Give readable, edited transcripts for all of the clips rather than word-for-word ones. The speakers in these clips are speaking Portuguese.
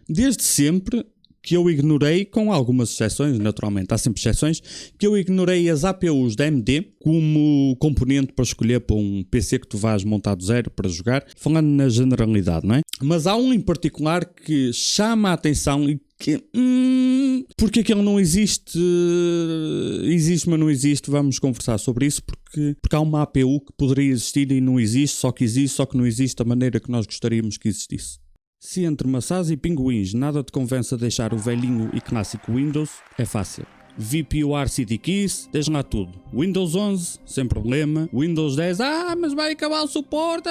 Desde sempre que eu ignorei, com algumas exceções, naturalmente, há sempre exceções, que eu ignorei as APUs da AMD como componente para escolher para um PC que tu vais montar do zero para jogar, falando na generalidade, não é? Mas há um em particular que chama a atenção e que... porque aquele não existe? Existe, mas não existe. Vamos conversar sobre isso porque há uma APU que poderia existir e não existe, só que não existe da maneira que nós gostaríamos que existisse. Se entre maçãs e pinguins nada te convence a deixar o velhinho e clássico Windows, é fácil. VPUR CD Keys, tens lá tudo. Windows 11, sem problema. Windows 10, mas vai acabar o suporte.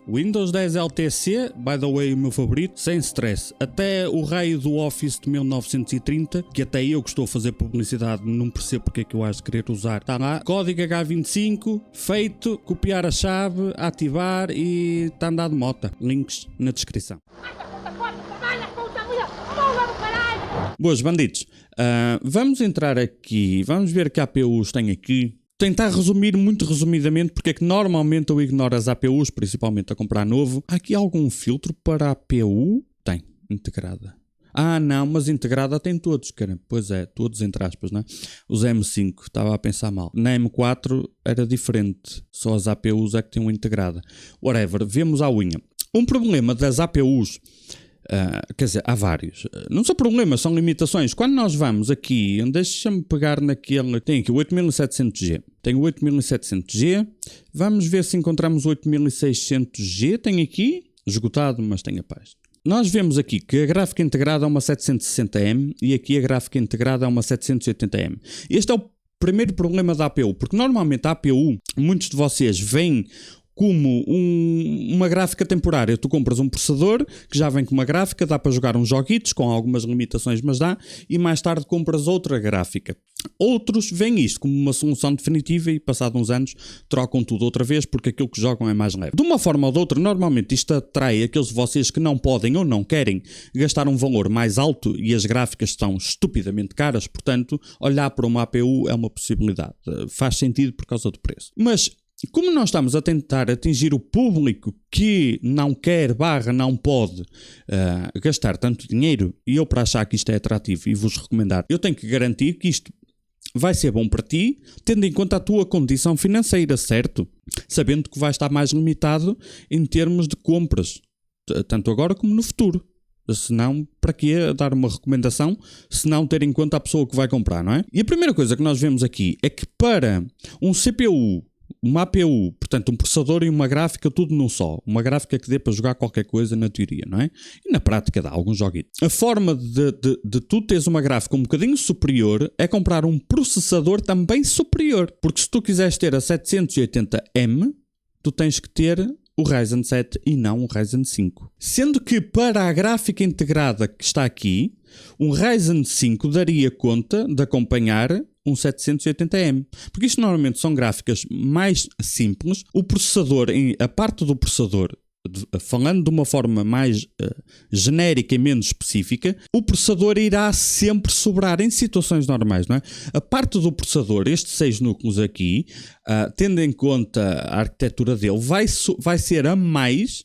Windows 10 LTC, by the way, o meu favorito, sem stress. Até o raio do Office de 1930, que até eu que estou a fazer publicidade não percebo porque é que eu acho de querer usar. Está lá, código H25, feito, copiar a chave, ativar e está andado de mota. Links na descrição. Boas, bandidos. Vamos entrar aqui, vamos ver que APUs tem aqui. Tentar resumir muito resumidamente porque é que normalmente eu ignoro as APUs, principalmente a comprar novo. Há aqui algum filtro para a APU? Tem, integrada. Não, mas integrada tem todos, cara. Pois é, todos entre aspas, né? Os M5, estava a pensar mal. Na M4 era diferente, só as APUs é que tinham integrada. Whatever, vemos à unha. Um problema das APUs... quer dizer, há vários. Não são problemas, são limitações. Quando nós vamos aqui, deixa-me pegar naquele... Tem aqui o 8700G. Tem o 8700G. Vamos ver se encontramos o 8600G. Tem aqui, esgotado, mas tem a paz. Nós vemos aqui que a gráfica integrada é uma 760M e aqui a gráfica integrada é uma 780M. Este é o primeiro problema da APU, porque normalmente a APU, muitos de vocês veem como uma gráfica temporária. Tu compras um processador que já vem com uma gráfica, dá para jogar uns joguitos com algumas limitações, mas dá, e mais tarde compras outra gráfica. Outros veem isto como uma solução definitiva e passados uns anos trocam tudo outra vez porque aquilo que jogam é mais leve. De uma forma ou de outra, normalmente isto atrai aqueles de vocês que não podem ou não querem gastar um valor mais alto e as gráficas estão estupidamente caras, portanto, olhar para uma APU é uma possibilidade. Faz sentido por causa do preço. Mas como nós estamos a tentar atingir o público que não quer, não pode gastar tanto dinheiro, e eu para achar que isto é atrativo e vos recomendar, eu tenho que garantir que isto vai ser bom para ti, tendo em conta a tua condição financeira, certo? Sabendo que vai estar mais limitado em termos de compras, tanto agora como no futuro. Senão, para quê dar uma recomendação se não ter em conta a pessoa que vai comprar, não é? E a primeira coisa que nós vemos aqui é que para um CPU, uma APU, portanto um processador e uma gráfica, tudo num só. Uma gráfica que dê para jogar qualquer coisa na teoria, não é? E na prática dá alguns joguitos. A forma de tu teres uma gráfica um bocadinho superior é comprar um processador também superior. Porque se tu quiseres ter a 780M, tu tens que ter o Ryzen 7 e não o Ryzen 5. Sendo que para a gráfica integrada que está aqui, um Ryzen 5 daria conta de acompanhar um 780M. Porque isto normalmente são gráficas mais simples. O processador, a parte do processador, falando de uma forma mais genérica e menos específica, o processador irá sempre sobrar em situações normais, não é? A parte do processador, estes 6 núcleos aqui, tendo em conta a arquitetura dele, vai ser a mais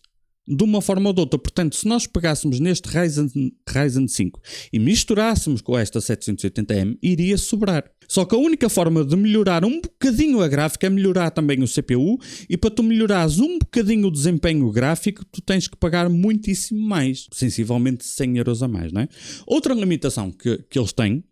de uma forma ou de outra. Portanto, se nós pegássemos neste Ryzen 5 e misturássemos com esta 780M, iria sobrar. Só que a única forma de melhorar um bocadinho a gráfica é melhorar também o CPU, e para tu melhorares um bocadinho o desempenho gráfico, tu tens que pagar muitíssimo mais, sensivelmente 100 euros a mais, não é? Outra limitação que eles têm,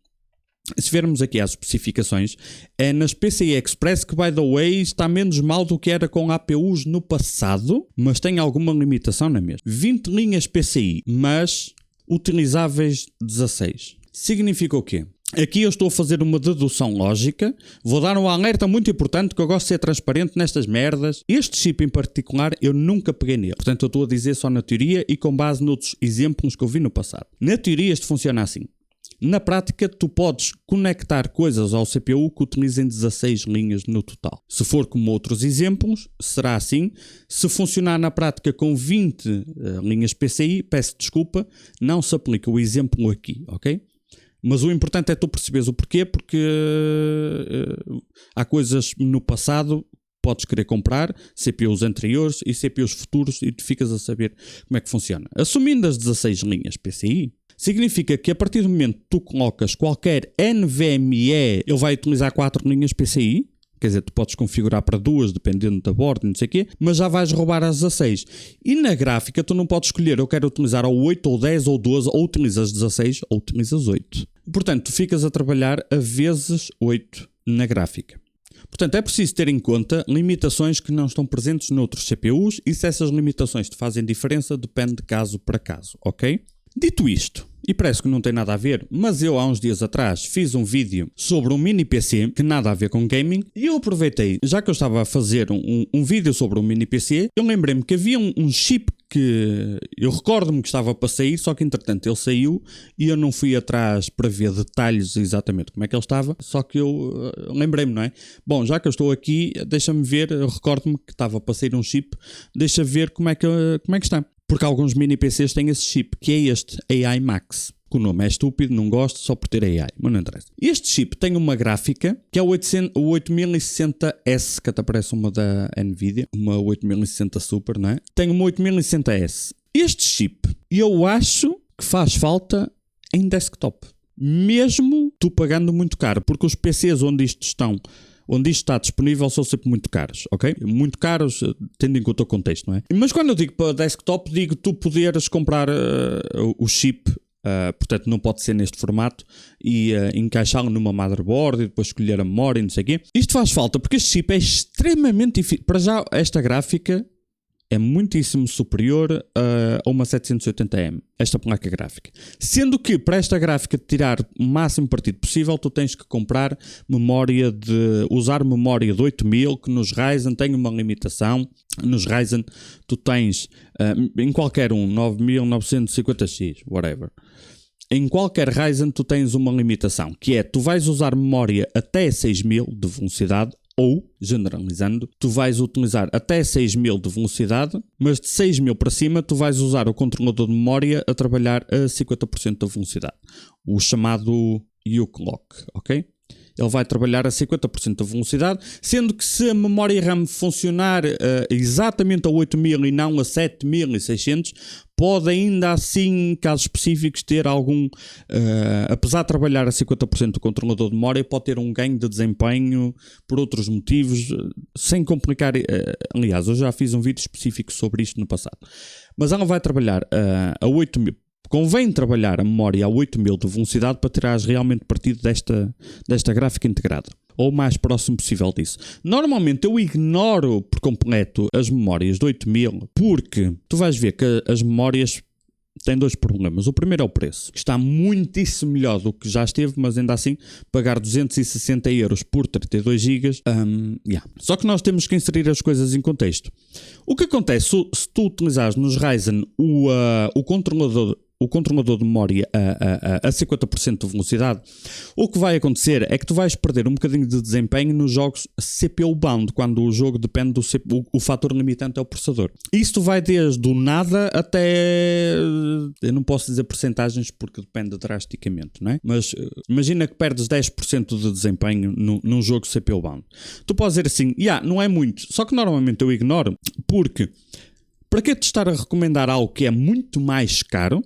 se vermos aqui as especificações, é nas PCI Express, que, by the way, está menos mal do que era com APUs no passado, mas tem alguma limitação na mesma. 20 linhas PCI, mas utilizáveis 16. Significa o quê? Aqui eu estou a fazer uma dedução lógica. Vou dar um alerta muito importante, que eu gosto de ser transparente nestas merdas. Este chip em particular eu nunca peguei nele. Portanto, eu estou a dizer só na teoria e com base noutros exemplos que eu vi no passado. Na teoria isto funciona assim. Na prática, tu podes conectar coisas ao CPU que utilizem 16 linhas no total. Se for como outros exemplos, será assim. Se funcionar na prática com 20 linhas PCI, peço desculpa, não se aplica o exemplo aqui, ok? Mas o importante é tu perceberes o porquê, porque há coisas no passado podes querer comprar, CPUs anteriores e CPUs futuros, e tu ficas a saber como é que funciona. Assumindo as 16 linhas PCI, significa que a partir do momento que tu colocas qualquer NVMe, ele vai utilizar 4 linhas PCI. Quer dizer, tu podes configurar para 2, dependendo da borda, não sei o quê, mas já vais roubar as 16. E na gráfica, tu não podes escolher, eu quero utilizar ou 8, ou 10, ou 12, ou utilizas 16, ou utilizas 8. Portanto, tu ficas a trabalhar a vezes 8 na gráfica. Portanto, é preciso ter em conta limitações que não estão presentes noutros CPUs, e se essas limitações te fazem diferença, depende de caso para caso, ok? Dito isto, e parece que não tem nada a ver, mas eu há uns dias atrás fiz um vídeo sobre um mini PC que nada a ver com gaming, e eu aproveitei, já que eu estava a fazer um vídeo sobre um mini PC, eu lembrei-me que havia um chip que eu recordo-me que estava para sair, só que entretanto ele saiu e eu não fui atrás para ver detalhes exatamente como é que ele estava, só que eu lembrei-me, não é? Bom, já que eu estou aqui, deixa-me ver, eu recordo-me que estava para sair um chip, deixa ver como é que está. Porque alguns mini PCs têm esse chip, que é este AI Max. O nome é estúpido, não gosto, só por ter AI, mas não interessa. Este chip tem uma gráfica, que é o 8060S, que até parece uma da Nvidia, uma 8060 Super, não é? Tem uma 8060S. Este chip, eu acho que faz falta em desktop. Mesmo tu pagando muito caro, porque os PCs onde isto está disponível são sempre muito caros, ok? Muito caros, tendo em conta o contexto, não é? Mas quando eu digo para desktop, digo tu poderes comprar o chip, portanto não pode ser neste formato, e encaixá-lo numa motherboard e depois escolher a memória e não sei o quê. Isto faz falta porque este chip é extremamente difícil. Para já, esta gráfica é muitíssimo superior a uma 780M, esta placa gráfica. Sendo que para esta gráfica tirar o máximo partido possível, tu tens que comprar usar memória de 8000, que nos Ryzen tem uma limitação. Nos Ryzen tu tens, em qualquer 9950X, whatever. Em qualquer Ryzen tu tens uma limitação, que é, tu vais usar memória até 6000 de velocidade, ou, generalizando, tu vais utilizar até 6000 de velocidade, mas de 6000 para cima tu vais usar o controlador de memória a trabalhar a 50% da velocidade. O chamado U-Clock, ok? Ele vai trabalhar a 50% da velocidade, sendo que se a memória RAM funcionar exatamente a 8000 e não a 7600, pode ainda assim, em casos específicos, ter algum, apesar de trabalhar a 50% do controlador de memória, pode ter um ganho de desempenho por outros motivos, sem complicar. Aliás, eu já fiz um vídeo específico sobre isto no passado. Mas ela vai trabalhar a 8000. Convém trabalhar a memória a 8000 de velocidade para tirares realmente partido desta gráfica integrada, ou o mais próximo possível disso. Normalmente eu ignoro por completo as memórias de 8000, porque tu vais ver que as memórias têm dois problemas. O primeiro é o preço, que está muitíssimo melhor do que já esteve, mas ainda assim pagar 260 euros por 32 GB, Só que nós temos que inserir as coisas em contexto. O que acontece se tu utilizares nos Ryzen o controlador de memória a 50% de velocidade, o que vai acontecer é que tu vais perder um bocadinho de desempenho nos jogos CPU bound, quando o jogo depende do CPU, o fator limitante é o processador. Isto vai desde o nada até, eu não posso dizer percentagens porque depende drasticamente, não é? Mas imagina que perdes 10% de desempenho num jogo CPU bound. Tu podes dizer assim, não é muito, só que normalmente eu ignoro, porque para que te estar a recomendar algo que é muito mais caro?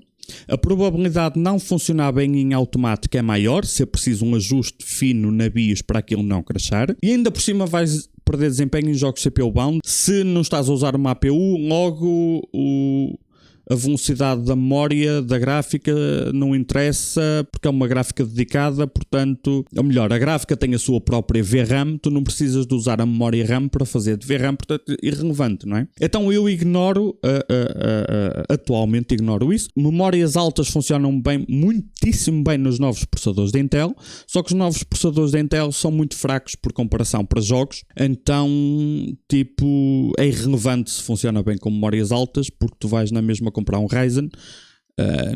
A probabilidade de não funcionar bem em automático é maior, se é preciso um ajuste fino na BIOS para aquilo não crashar, e ainda por cima vais perder desempenho em jogos CPU bound. Se não estás a usar uma APU, logo a velocidade da memória, da gráfica, não interessa, porque é uma gráfica dedicada, portanto, ou melhor, a gráfica tem a sua própria VRAM, tu não precisas de usar a memória RAM para fazer de VRAM, portanto, irrelevante, não é? Então eu atualmente ignoro isso. Memórias altas funcionam bem, muitíssimo bem nos novos processadores da Intel, só que os novos processadores da Intel são muito fracos por comparação para jogos, então, é irrelevante se funciona bem com memórias altas, porque tu vais na mesma comprar um Ryzen,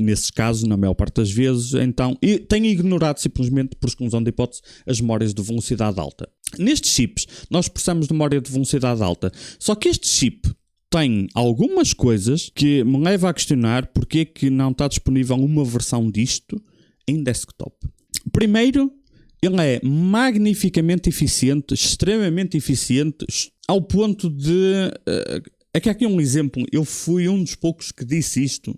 nesses casos, na maior parte das vezes. Então, tenho ignorado simplesmente, por exclusão de hipótese, as memórias de velocidade alta. Nestes chips, nós precisamos de memória de velocidade alta, só que este chip tem algumas coisas que me levam a questionar porque é que não está disponível uma versão disto em desktop. Primeiro, ele é magnificamente eficiente, extremamente eficiente, ao ponto de... é que aqui um exemplo, eu fui um dos poucos que disse isto.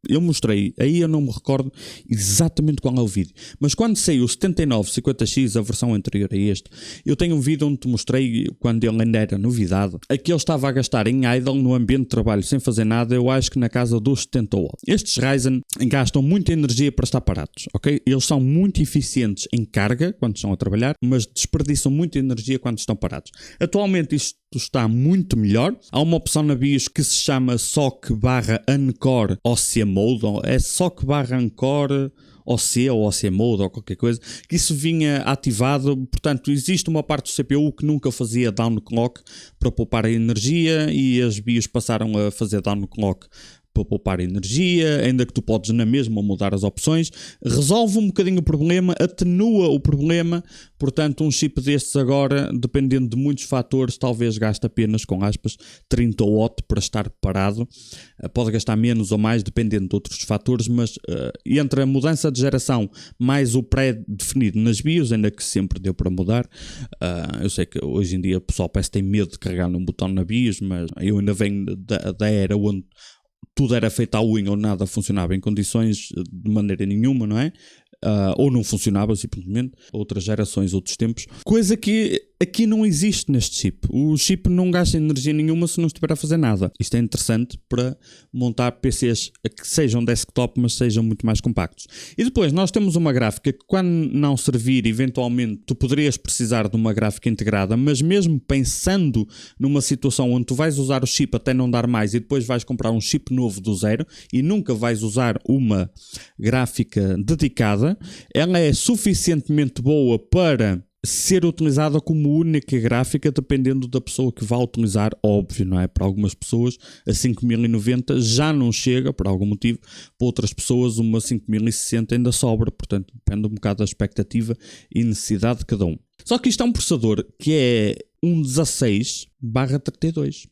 Eu mostrei, aí eu não me recordo exatamente qual é o vídeo, mas quando saiu o 7950X, a versão anterior a este, eu tenho um vídeo onde te mostrei quando ele ainda era novidade, aqui ele estava a gastar em idle no ambiente de trabalho sem fazer nada, eu acho que na casa dos 70 watts. Estes Ryzen gastam muita energia para estar parados, ok? Eles são muito eficientes em carga quando estão a trabalhar, mas desperdiçam muita energia quando estão parados. Atualmente isto está muito melhor. Há uma opção na BIOS que se chama SOC/Encore OC Mode, é SOC/Encore OC ou OC Mode ou qualquer coisa, que isso vinha ativado. Portanto, existe uma parte do CPU que nunca fazia downclock para poupar a energia e as BIOS passaram a fazer downclock para poupar energia, ainda que tu podes na mesma mudar as opções, resolve um bocadinho o problema, atenua o problema. Portanto, um chip destes agora, dependendo de muitos fatores, talvez gaste apenas, com aspas, 30 watts para estar parado. Pode gastar menos ou mais, dependendo de outros fatores, mas entre a mudança de geração mais o pré-definido nas BIOS, ainda que sempre deu para mudar. Eu sei que hoje em dia o pessoal parece que tem medo de carregar num botão na BIOS, mas eu ainda venho da era onde tudo era feito à unha ou nada funcionava em condições de maneira nenhuma, não é? Ou não funcionava simplesmente, outras gerações, outros tempos, coisa que aqui não existe neste chip. O chip não gasta energia nenhuma se não estiver a fazer nada. Isto é interessante para montar PCs que sejam desktop, mas sejam muito mais compactos. E depois nós temos uma gráfica que, quando não servir, eventualmente tu poderias precisar de uma gráfica integrada, mas mesmo pensando numa situação onde tu vais usar o chip até não dar mais e depois vais comprar um chip novo do zero e nunca vais usar uma gráfica dedicada, ela é suficientemente boa para ser utilizada como única gráfica, dependendo da pessoa que vá utilizar, óbvio, não é? Para algumas pessoas a 5090 já não chega, por algum motivo. Para outras pessoas uma 5060 ainda sobra, portanto depende um bocado da expectativa e necessidade de cada um. Só que isto é um processador que é um 16/32.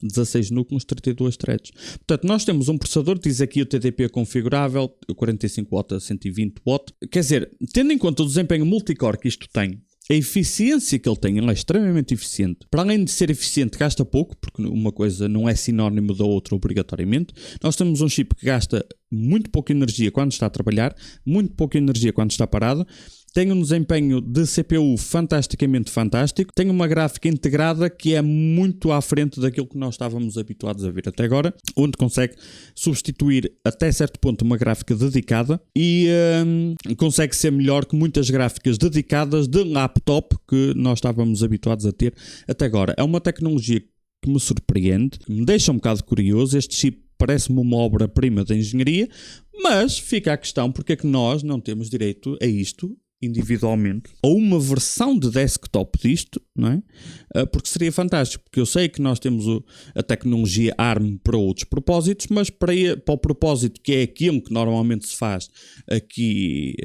16 núcleos, 32 threads. Portanto, nós temos um processador, diz aqui o TDP configurável, 45 W a 120 W. Quer dizer, tendo em conta o desempenho multicore que isto tem, a eficiência que ele tem, ele é extremamente eficiente. Para além de ser eficiente, gasta pouco, porque uma coisa não é sinónimo da outra obrigatoriamente. Nós temos um chip que gasta muito pouca energia quando está a trabalhar, muito pouca energia quando está parado. Tem um desempenho de CPU fantasticamente fantástico. Tem uma gráfica integrada que é muito à frente daquilo que nós estávamos habituados a ver até agora, onde consegue substituir até certo ponto uma gráfica dedicada e consegue ser melhor que muitas gráficas dedicadas de laptop que nós estávamos habituados a ter até agora. É uma tecnologia que me surpreende, que me deixa um bocado curioso. Este chip parece-me uma obra-prima da engenharia, mas fica a questão, porque é que nós não temos direito a isto individualmente, ou uma versão de desktop disto, não é? Porque seria fantástico, porque eu sei que nós temos a tecnologia ARM para outros propósitos, mas para o propósito que é aquilo que normalmente se faz aqui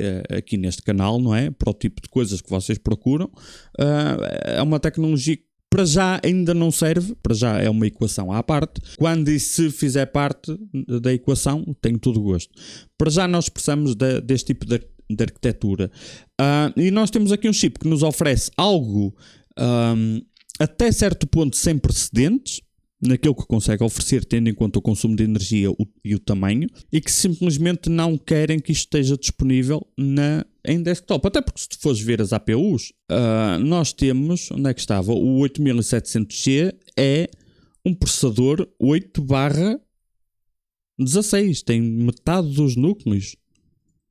neste canal, não é? Para o tipo de coisas que vocês procuram, é uma tecnologia que para já ainda não serve, para já é uma equação à parte. Quando e se fizer parte da equação, tenho todo o gosto. Para já nós precisamos deste tipo de arquitetura. E nós temos aqui um chip que nos oferece algo até certo ponto sem precedentes, naquilo que consegue oferecer, tendo em conta o consumo de energia e o tamanho, e que simplesmente não querem que isto esteja disponível em desktop. Até porque se tu fores ver as APUs, nós temos, onde é que estava? O 8700G é um processador 8/16, tem metade dos núcleos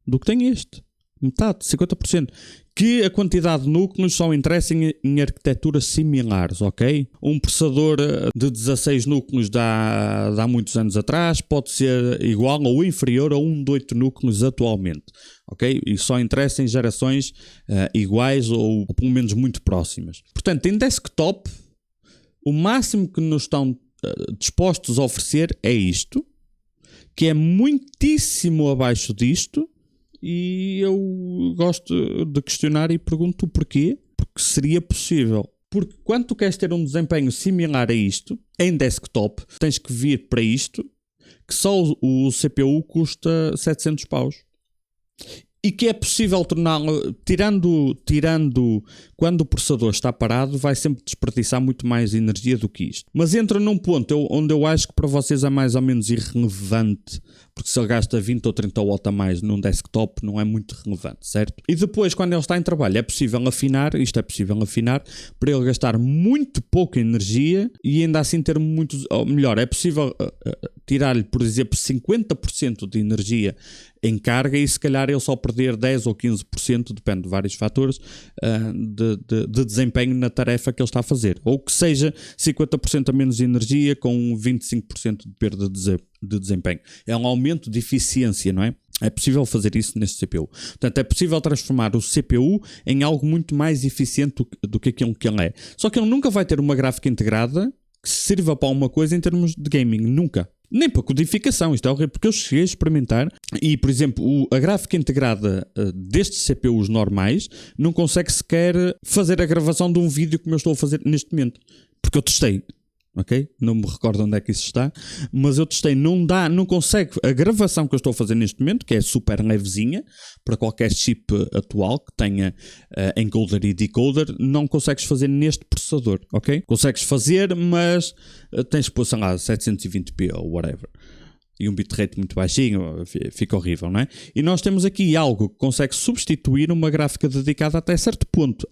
do que tem este. Metade, 50%. Que a quantidade de núcleos só interessa em arquiteturas similares, ok? Um processador de 16 núcleos de há muitos anos atrás pode ser igual ou inferior a um de 8 núcleos atualmente, ok? E só interessa em gerações iguais ou pelo menos muito próximas. Portanto, em desktop, o máximo que nos estão dispostos a oferecer é isto, que é muitíssimo abaixo disto. E eu gosto de questionar e pergunto porquê. Porque seria possível. Porque quando tu queres ter um desempenho similar a isto, em desktop, tens que vir para isto, que só o CPU custa 700 paus. e que é possível torná-lo, tirando quando o processador está parado, vai sempre desperdiçar muito mais energia do que isto. Mas entra num ponto onde eu acho que para vocês é mais ou menos irrelevante, porque se ele gasta 20 ou 30 watts a mais num desktop, não é muito relevante, certo? E depois, quando ele está em trabalho, é possível afinar para ele gastar muito pouca energia e ainda assim ter muito, ou melhor, é possível tirar-lhe, por exemplo, 50% de energia em carga e se calhar ele só perder 10 ou 15%, depende de vários fatores, de desempenho na tarefa que ele está a fazer. Ou que seja 50% a menos de energia com 25% de perda de desempenho. É um aumento de eficiência, não é? É possível fazer isso neste CPU. Portanto, é possível transformar o CPU em algo muito mais eficiente do que aquilo que ele é. Só que ele nunca vai ter uma gráfica integrada que sirva para alguma coisa em termos de gaming. Nunca. Nem para codificação, isto é horrível, porque eu cheguei a experimentar e, por exemplo, a gráfica integrada destes CPUs normais não consegue sequer fazer a gravação de um vídeo como eu estou a fazer neste momento, porque eu testei, ok? Não me recordo onde é que isso está, mas eu testei, não consegue, a gravação que eu estou a fazer neste momento, que é super levezinha, para qualquer chip atual que tenha encoder e decoder, não consegues fazer neste processador, ok? Consegues fazer, mas tens que pôr, sei lá, 720p ou whatever. E um bitrate muito baixinho, fica horrível, não é? E nós temos aqui algo que consegue substituir uma gráfica dedicada até certo ponto,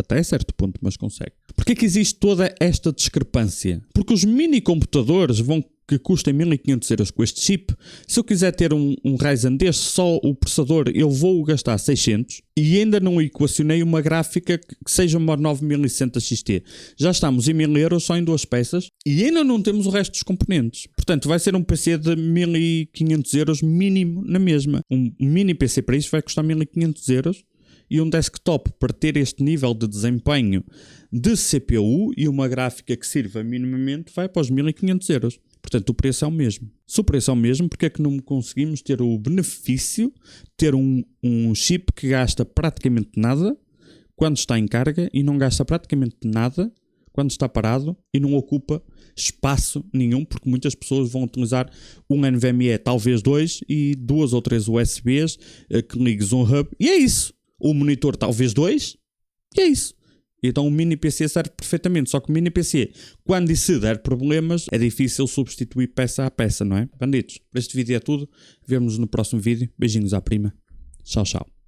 mas consegue. Porquê que existe toda esta discrepância? Porque os mini computadores que custem 1500 euros com este chip, se eu quiser ter um Ryzen deste, só o processador, eu vou gastar 600 e ainda não equacionei uma gráfica que seja uma 9600 XT. Já estamos em 1000 euros só em duas peças e ainda não temos o resto dos componentes. Portanto, vai ser um PC de 1500 euros mínimo na mesma. Um mini PC para isto vai custar 1500 euros. E um desktop para ter este nível de desempenho de CPU e uma gráfica que sirva minimamente vai para os 1500 euros. Portanto, o preço é o mesmo. Se o preço é o mesmo, porque é que não conseguimos ter o benefício de ter um chip que gasta praticamente nada quando está em carga e não gasta praticamente nada quando está parado e não ocupa espaço nenhum, porque muitas pessoas vão utilizar um NVMe, talvez dois, e 2 ou 3 USBs que ligues um hub, e é isso. O monitor talvez 2, e é isso. Então o mini PC serve perfeitamente, só que o mini PC, quando e se der problemas, é difícil substituir peça a peça, não é? Bandidos, para este vídeo é tudo. Vemo-nos no próximo vídeo. Beijinhos à prima. Tchau, tchau.